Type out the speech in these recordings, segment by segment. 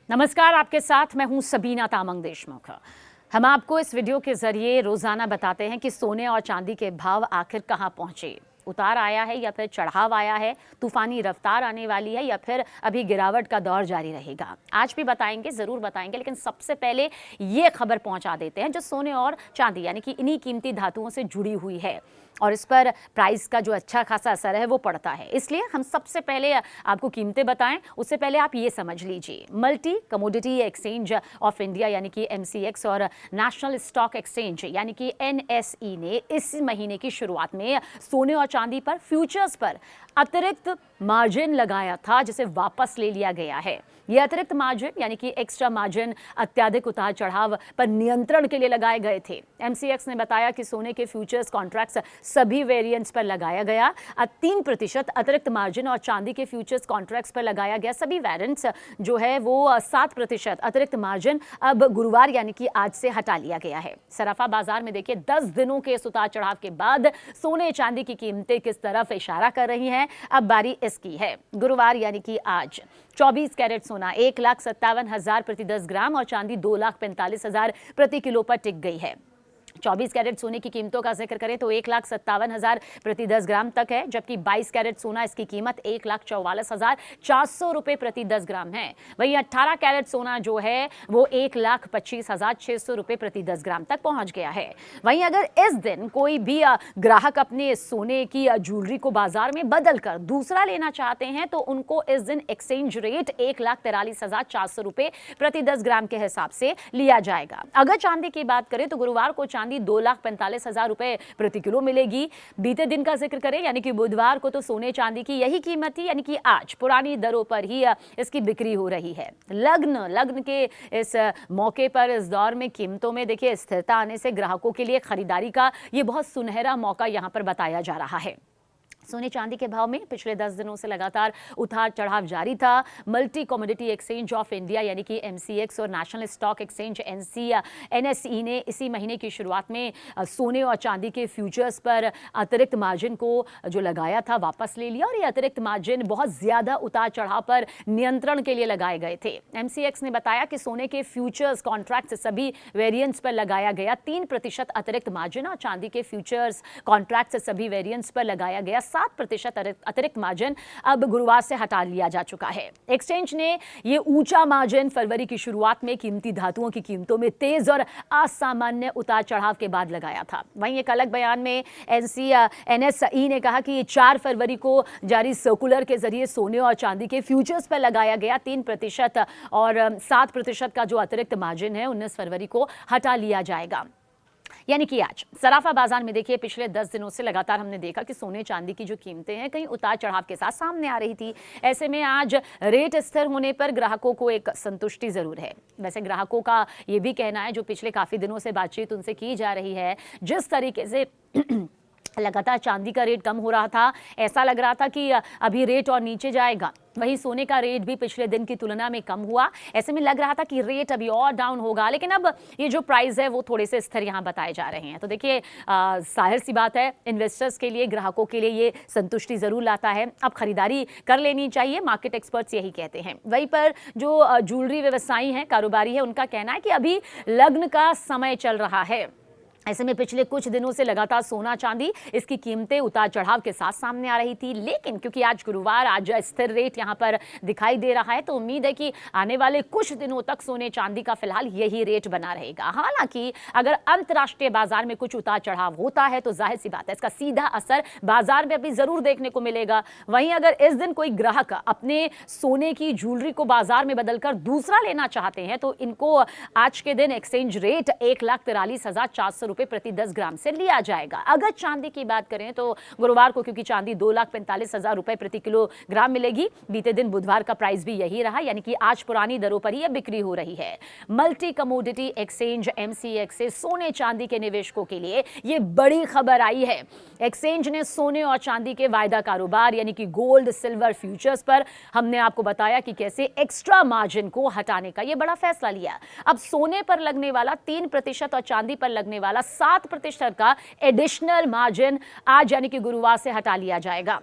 नमस्कार, आपके साथ मैं हूं सबीना तामंग देशमुख। हम आपको इस वीडियो के जरिए रोजाना बताते हैं कि सोने और चांदी के भाव आखिर कहां पहुंचे। उतार आया है या फिर चढ़ाव आया है, तूफानी रफ्तार आने वाली है या फिर अभी गिरावट का दौर जारी रहेगा। आज भी बताएंगे, जरूर बताएंगे, लेकिन सबसे पहले ये खबर पहुंचा देते हैं जो सोने और चांदी यानी कि इन्हीं कीमती धातुओं से जुड़ी हुई है और इस पर प्राइस का जो अच्छा खासा असर है वो पड़ता है। इसलिए हम सबसे पहले आपको कीमतें बताएं, उससे पहले आप ये समझ लीजिए, multi commodity exchange of India यानी कि MCX और नेशनल स्टॉक एक्सचेंज यानी कि NSE ने इस महीने की शुरुआत में सोने और चांदी पर फ्यूचर्स पर अतिरिक्त मार्जिन लगाया था, जिसे वापस ले लिया गया है। यह अतिरिक्त मार्जिन यानी कि एक्स्ट्रा मार्जिन अत्याधिक उतार चढ़ाव पर नियंत्रण के लिए लगाए गए थे। MCX ने बताया कि सोने के फ्यूचर्स कॉन्ट्रैक्ट्स सभी वेरिएंट्स पर लगाया गया 3% अतिरिक्त मार्जिन और चांदी के फ्यूचर्स कॉन्ट्रैक्ट्स पर लगाया गया सभी वेरिएंट्स जो है वो 7% अतिरिक्त मार्जिन अब गुरुवार यानी कि आज से हटा लिया गया है। सराफा बाजार में देखिए 10 दिनों के इस उतार चढ़ाव के बाद सोने चांदी की कीमतें किस तरफ इशारा कर रही हैं, अब बारी इसकी है। गुरुवार यानी कि आज 24 कैरेट सोना 1,57,000 प्रति 10 ग्राम और चांदी 2,45,000 प्रति किलो पर टिक गई है। 24 कैरेट सोने की कीमतों का जिक्र करें तो 1,57,000 प्रति 10 ग्राम तक है, जबकि 22 कैरेट सोना इसकी कीमत 1,44,400 रुपए प्रति 10 ग्राम है। वहीं 18 कैरेट सोना जो है वो 1,25,600 रुपए प्रति 10 ग्राम तक पहुंच गया है। वहीं अगर इस दिन कोई भी ग्राहक अपने सोने की ज्वेलरी को बाजार में बदल कर दूसरा लेना चाहते हैं तो उनको इस दिन एक्सचेंज रेट 1,43,400 रुपए प्रति 10 ग्राम के हिसाब से लिया जाएगा। अगर चांदी की बात करें तो गुरुवार को चांदी 2,45,000 रुपए प्रति किलो मिलेगी। बीते दिन का जिक्र करें यानी कि बुधवार को तो सोने चांदी की यही कीमत थी, यानी कि आज पुरानी दरों पर ही इसकी बिक्री हो रही है। लग्न के इस मौके पर इस दौर में कीमतों में देखिए स्थिरता आने से ग्राहकों के लिए खरीदारी का ये बहुत सुनहरा मौका यहां पर बताया जा रहा है। सोने चांदी के भाव में पिछले 10 दिनों से लगातार उतार चढ़ाव जारी था। Multi commodity exchange of India यानी कि MCX और नेशनल स्टॉक एक्सचेंज NSE ने इसी महीने की शुरुआत में सोने और चांदी के फ्यूचर्स पर अतिरिक्त मार्जिन को जो लगाया था वापस ले लिया और ये अतिरिक्त मार्जिन बहुत ज्यादा उतार चढ़ाव पर नियंत्रण के लिए लगाए गए थे। MCX ने बताया कि सोने के फ्यूचर्स कॉन्ट्रैक्ट सभी वेरिएंट्स पर लगाया गया 3% अतिरिक्त मार्जिन और चांदी के फ्यूचर्स कॉन्ट्रैक्ट सभी वेरिएंट्स पर लगाया गया 7% अतिरिक्त मार्जिन अब गुरुवार से हटा लिया जा चुका है। एक्सचेंज ने यह ऊंचा मार्जिन फरवरी की शुरुआत में कीमती धातुओं की कीमतों में तेज और असामान्य उतार चढ़ाव के बाद लगाया था। वहीं एक अलग बयान में NSE ने कहा कि 4 फरवरी को जारी सर्कुलर के जरिए सोने और चांदी के फ्यूचर्स पर लगाया गया 3% और 7% का जो अतिरिक्त मार्जिन है 19 फरवरी को हटा लिया जाएगा। यानी कि आज सराफा बाजार में देखिए पिछले 10 दिनों से लगातार हमने देखा कि सोने चांदी की जो कीमतें हैं कहीं उतार चढ़ाव के साथ सामने आ रही थी। ऐसे में आज रेट स्थिर होने पर ग्राहकों को एक संतुष्टि जरूर है। वैसे ग्राहकों का ये भी कहना है, जो पिछले काफी दिनों से बातचीत उनसे की जा रही है, जिस तरीके से लगातार चांदी का रेट कम हो रहा था, ऐसा लग रहा था कि अभी रेट और नीचे जाएगा। वहीं सोने का रेट भी पिछले दिन की तुलना में कम हुआ, ऐसे में लग रहा था कि रेट अभी और डाउन होगा, लेकिन अब ये जो प्राइस है वो थोड़े से स्थिर यहाँ बताए जा रहे हैं। तो देखिए जाहिर सी बात है, इन्वेस्टर्स के लिए, ग्राहकों के लिए ये संतुष्टि जरूर लाता है। अब खरीदारी कर लेनी चाहिए, मार्केट एक्सपर्ट्स यही कहते हैं। वहीं पर जो ज्वेलरी व्यवसायी हैं, कारोबारी है, उनका कहना है कि अभी लग्न का समय चल रहा है। ऐसे में पिछले कुछ दिनों से लगातार सोना चांदी इसकी कीमतें उतार चढ़ाव के साथ सामने आ रही थी, लेकिन क्योंकि आज गुरुवार, आज स्थिर रेट यहां पर दिखाई दे रहा है, तो उम्मीद है कि आने वाले कुछ दिनों तक सोने चांदी का फिलहाल यही रेट बना रहेगा। हालांकि अगर अंतर्राष्ट्रीय बाजार में कुछ उतार चढ़ाव होता है तो जाहिर सी बात है इसका सीधा असर बाजार में अभी जरूर देखने को मिलेगा। वहीं अगर इस दिन कोई ग्राहक अपने सोने की ज्वेलरी को बाजार में बदलकर दूसरा लेना चाहते हैं तो इनको आज के दिन एक्सचेंज रेट 1,43,400 रुपए प्रति 10 ग्राम से लिया जाएगा। अगर चांदी की बात करें तो गुरुवार को क्योंकि चांदी 2,45,000 रुपए प्रति किलोग्राम मिलेगी, बीते दिन बुधवार का प्राइस भी यही रहा, यानी कि आज पुरानी दरों पर ही बिक्री हो रही है। मल्टी कमोडिटी एक्सचेंज MCX से सोने चांदी के निवेशकों के लिए यह बड़ी खबर आई है। एक्सचेंज ने सोने और चांदी के वायदा कारोबार यानी कि गोल्ड सिल्वर फ्यूचर्स पर हमने आपको बताया कि कैसे एक्स्ट्रा मार्जिन को हटाने का यह बड़ा फैसला लिया। अब सोने पर लगने वाला 3% और चांदी पर लगने वाला 7% का एडिशनल मार्जिन आज यानी कि गुरुवार से हटा लिया जाएगा।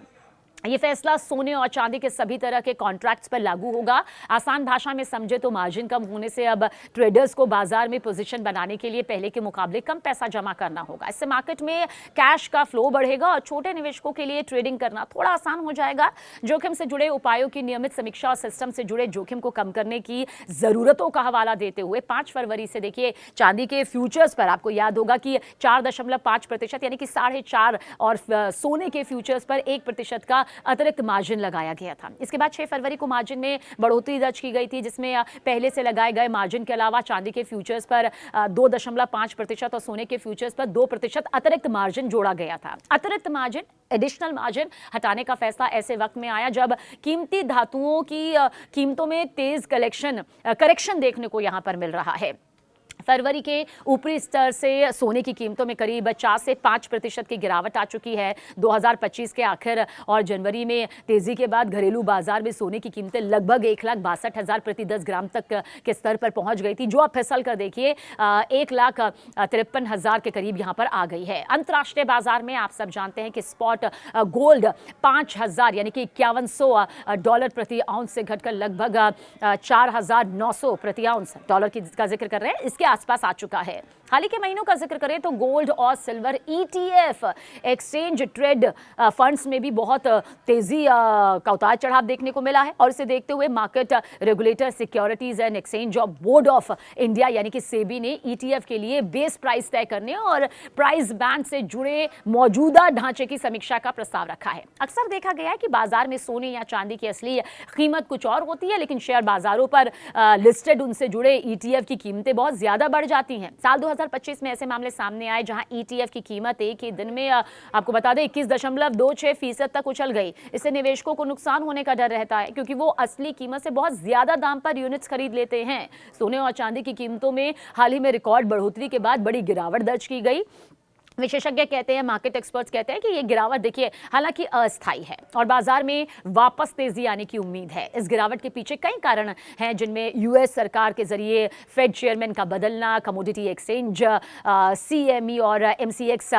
ये फैसला सोने और चांदी के सभी तरह के कॉन्ट्रैक्ट्स पर लागू होगा। आसान भाषा में समझे तो मार्जिन कम होने से अब ट्रेडर्स को बाजार में पोजीशन बनाने के लिए पहले के मुकाबले कम पैसा जमा करना होगा। इससे मार्केट में कैश का फ्लो बढ़ेगा और छोटे निवेशकों के लिए ट्रेडिंग करना थोड़ा आसान हो जाएगा। जोखिम से जुड़े उपायों की नियमित समीक्षा और सिस्टम से जुड़े जोखिम को कम करने की जरूरतों का हवाला देते हुए 5 फरवरी से देखिए चांदी के फ्यूचर्स पर आपको याद होगा कि 4.5% यानी कि 4.5 और सोने के फ्यूचर्स पर 1% का अतिरिक्त मार्जिन लगाया गया था। इसके बाद 6 फरवरी को मार्जिन में बढ़ोतरी दर्ज की गई थी, जिसमें पहले से लगाए गए मार्जिन के अलावा चांदी के फ्यूचर्स पर 2.5% और सोने के फ्यूचर्स पर 2% अतिरिक्त मार्जिन जोड़ा गया था। अतिरिक्त मार्जिन, एडिशनल मार्जिन हटाने का फैसला ऐसे वक्त में आया जब कीमती धातुओं की कीमतों में तेज करेक्शन देखने को यहां पर मिल रहा है। फरवरी के ऊपरी स्तर से सोने की कीमतों में करीब 4 से 5% की गिरावट आ चुकी है। 2025 के आखिर और जनवरी में तेजी के बाद घरेलू बाजार में सोने की कीमतें लगभग 1,62,000 प्रति 10 ग्राम तक के स्तर पर पहुंच गई थी, जो अब फिसल कर देखिए 1,53,000 के करीब यहां पर आ गई है। अंतर्राष्ट्रीय बाजार में आप सब जानते हैं कि स्पॉट गोल्ड 5,000 यानी कि $5100 प्रति आउंस से घटकर लगभग 4,900 प्रति आउंस डॉलर का जिक्र कर रहे हैं, इसके आसपास आ चुका है। हाल ही के महीनों का जिक्र करें तो गोल्ड और silver ETF exchange trade funds में भी बहुत तेजी का उतार चढ़ाव देखने को मिला है और इसे देखते हुए market regulator securities and exchange board of India यानी कि सेबी ने ETF के लिए बेस प्राइस तय करने और प्राइस बैंड से जुड़े मौजूदा ढांचे की समीक्षा का प्रस्ताव रखा है। अक्सर देखा गया है कि बाजार में सोने या चांदी की असली कीमत कुछ और होती है, लेकिन शेयर बाजारों पर लिस्टेड उनसे जुड़े ETF की कीमतें बहुत ज्यादा बढ़ जाती हैं। साल 2025 में ऐसे मामले सामने आए जहां ETF की कीमत एक ही दिन में आपको बता दें 21.26% तक उछल गई। इससे निवेशकों को नुकसान होने का डर रहता है क्योंकि वो असली कीमत से बहुत ज्यादा दाम पर यूनिट्स खरीद लेते हैं। सोने और चांदी की कीमतों में हाल ही में रिकॉर्ड बढ़ोतरी के बाद बड़ी गिरावट दर्ज की गई। विशेषज्ञ कहते हैं, मार्केट एक्सपर्ट्स कहते हैं कि ये गिरावट देखिए हालांकि अस्थायी है और बाजार में वापस तेजी आने की उम्मीद है। इस गिरावट के पीछे कई कारण हैं, जिनमें यूएस सरकार के जरिए फेड चेयरमैन का बदलना, कमोडिटी एक्सचेंज CME और MCX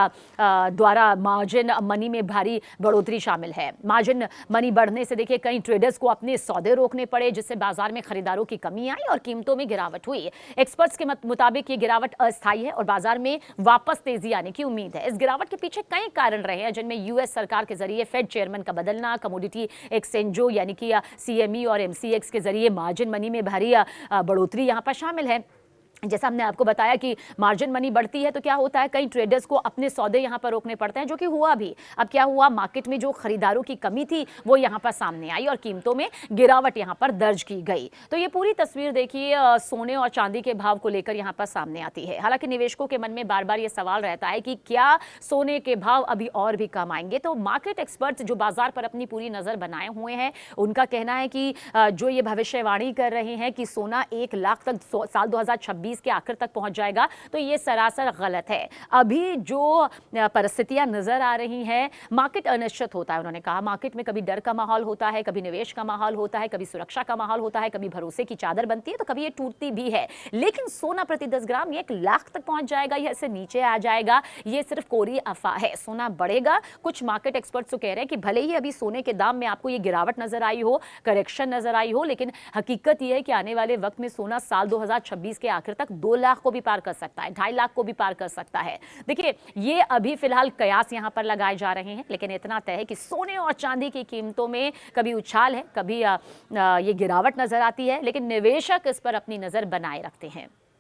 द्वारा मार्जिन मनी में भारी बढ़ोतरी शामिल है। मार्जिन मनी बढ़ने से देखिए कई ट्रेडर्स को अपने सौदे रोकने पड़े, जिससे बाजार में खरीदारों की कमी आई और कीमतों में गिरावट हुई। एक्सपर्ट्स के मुताबिक ये गिरावट अस्थायी है और बाजार में वापस तेजी आने की उम्मीद है। इस गिरावट के पीछे कई कारण रहे हैं, जिनमें यूएस सरकार के जरिए फेड चेयरमैन का बदलना, कमोडिटी एक्सचेंजों यानी कि CME और MCX के जरिए मार्जिन मनी में भारी बढ़ोतरी यहां पर शामिल है। जैसा हमने आपको बताया कि मार्जिन मनी बढ़ती है तो क्या होता है, कई ट्रेडर्स को अपने सौदे यहां पर रोकने पड़ते हैं, जो कि हुआ भी। अब क्या हुआ, मार्केट में जो खरीदारों की कमी थी वो यहां पर सामने आई और कीमतों में गिरावट यहां पर दर्ज की गई। तो ये पूरी तस्वीर देखिए सोने और चांदी के भाव को लेकर यहां पर सामने आती है। हालांकि निवेशकों के मन में बार बार ये सवाल रहता है कि क्या सोने के भाव अभी और भी कम आएंगे। तो मार्केट एक्सपर्ट्स जो बाजार पर अपनी पूरी नजर बनाए हुए हैं, उनका कहना है कि जो ये भविष्यवाणी कर रहे हैं कि सोना 1 लाख तक साल 2026 के आखिर तक पहुंच जाएगा, तो ये सरासर गलत है। अभी जो परिस्थितियां नजर आ रही हैं, मार्केट अनिश्चित होता है। उन्होंने कहा मार्केट में कभी डर का माहौल होता है, कभी निवेश का माहौल होता है, कभी सुरक्षा का माहौल होता है, कभी भरोसे की चादर बनती है, तो कभी ये टूटती भी है। लेकिन सोना प्रति 10 ग्राम 1 लाख तक पहुंच जाएगा या इससे नीचे आ जाएगा, ये सिर्फ कोरी अफवाह है। सोना बढ़ेगा। कुछ मार्केट एक्सपर्ट्स तो कह रहे हैं कि भले ही अभी सोने के दाम में आपको ये गिरावट नजर आई हो, करेक्शन नजर आई हो, लेकिन हकीकत ये है कि आने वाले वक्त में सोना साल 2026 के आखिर तक 2 लाख को भी पार कर सकता है, 2.5 लाख को भी पार कर सकता है। देखिए ये अभी फिलहाल कयास यहां पर लगाए जा रहे हैं, लेकिन इतना तय है कि सोने और चांदी की कीमतों में कभी उछाल है, कभी ये गिरावट नजर आती है, लेकिन निवेशक इस पर अपनी नजर बनाए रखते हैं।